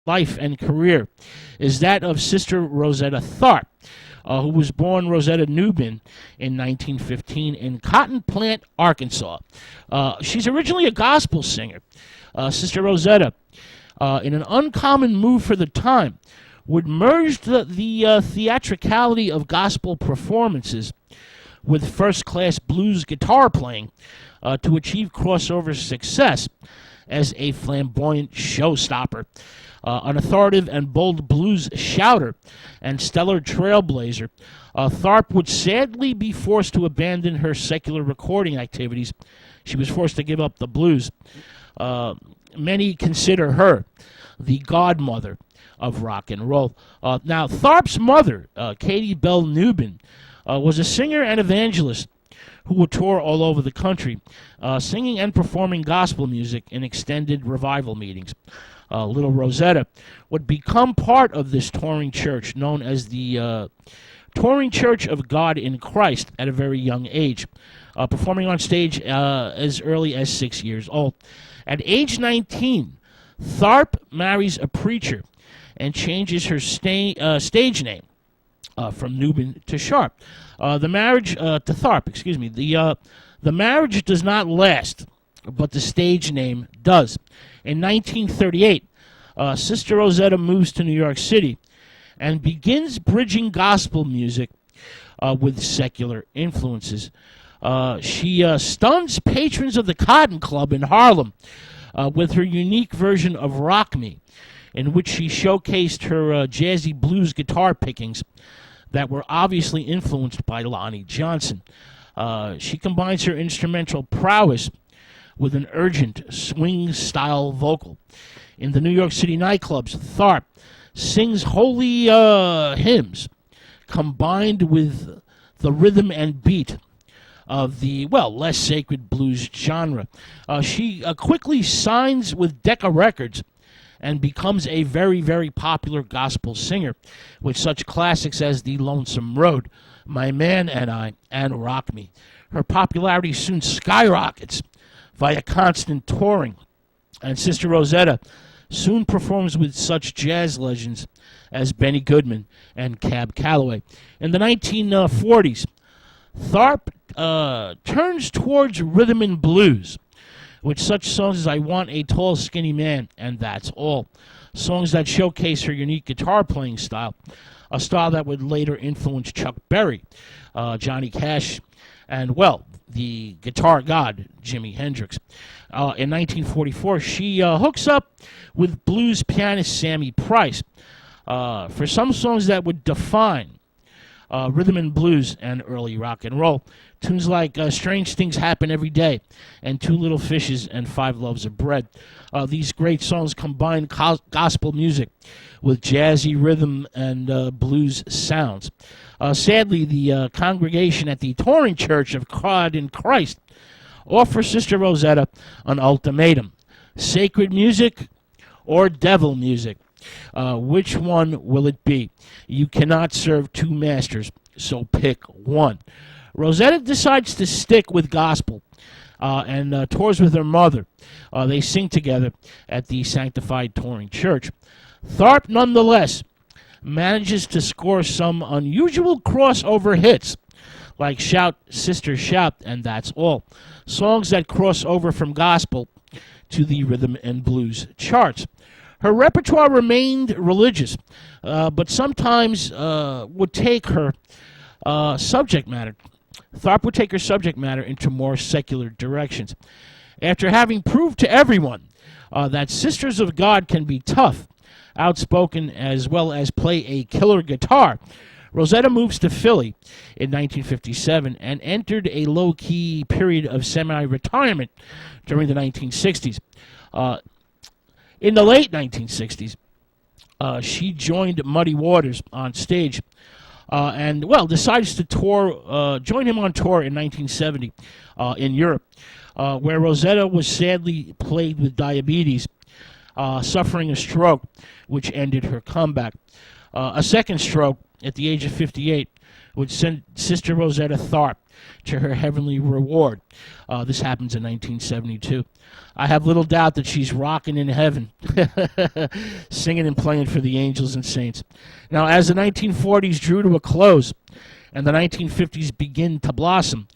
life and career is that of Sister Rosetta Tharpe, who was born Rosetta Newman in 1915 in Cotton Plant, Arkansas. She's originally a gospel singer. Sister Rosetta, in an uncommon move for the time, would merge the theatricality of gospel performances with first-class blues guitar playing to achieve crossover success as a flamboyant showstopper, an authoritative and bold blues shouter, and stellar trailblazer. Tharpe would sadly be forced to abandon her secular recording activities. She was forced to give up the blues. Many consider her the godmother of rock and roll. Now, Tharpe's mother, Katie Bell Newman, was a singer and evangelist who would tour all over the country, singing and performing gospel music in extended revival meetings. Little Rosetta would become part of this touring church known as the Touring Church of God in Christ at a very young age, performing on stage as early as 6 years old. At age 19, Tharpe marries a preacher and changes her stage name from Newman to Sharp. The marriage to Tharpe, excuse me. The marriage does not last, but the stage name does. In 1938, Sister Rosetta moves to New York City and begins bridging gospel music with secular influences. She stuns patrons of the Cotton Club in Harlem with her unique version of Rock Me, in which she showcased her jazzy blues guitar pickings that were obviously influenced by Lonnie Johnson. She combines her instrumental prowess with an urgent swing-style vocal. In the New York City nightclubs, Tharpe sings holy hymns combined with the rhythm and beat of the, less sacred blues genre. She quickly signs with Decca Records and becomes a very, very popular gospel singer with such classics as The Lonesome Road, My Man and I, and Rock Me. Her popularity soon skyrockets via constant touring, and Sister Rosetta soon performs with such jazz legends as Benny Goodman and Cab Calloway. In the 1940s, Tharpe turns towards rhythm and blues, with such songs as I Want a Tall Skinny Man and That's All, songs that showcase her unique guitar playing style, a style that would later influence Chuck Berry, Johnny Cash, and, the guitar god, Jimi Hendrix. In 1944, she hooks up with blues pianist Sammy Price for some songs that would define rhythm and blues and early rock and roll. Tunes like Strange Things Happen Every Day and Two Little Fishes and Five Loaves of Bread. These great songs combine gospel music with jazzy rhythm and blues sounds. Sadly, the congregation at the Touring Church of God in Christ offers Sister Rosetta an ultimatum: sacred music or devil music. Which one will it be? You cannot serve two masters, so pick one. Rosetta decides to stick with gospel and tours with her mother. They sing together at the Sanctified Touring Church. Tharpe, nonetheless, manages to score some unusual crossover hits, like Shout, Sister Shout, and That's All, songs that cross over from gospel to the rhythm and blues charts. Her repertoire remained religious, but sometimes would take her subject matter. Tharpe would take her subject matter into more secular directions. After having proved to everyone that Sisters of God can be tough, outspoken, as well as play a killer guitar, Rosetta moves to Philly in 1957 and entered a low-key period of semi-retirement during the 1960s. In the late 1960s, she joined Muddy Waters on stage and decides to join him on tour in 1970 in Europe, where Rosetta was sadly plagued with diabetes, suffering a stroke, which ended her comeback. A second stroke at the age of 58 would send Sister Rosetta Tharpe to her heavenly reward. This happens in 1972. I have little doubt that she's rocking in heaven, singing and playing for the angels and saints. Now, as the 1940s drew to a close and the 1950s begin to blossom,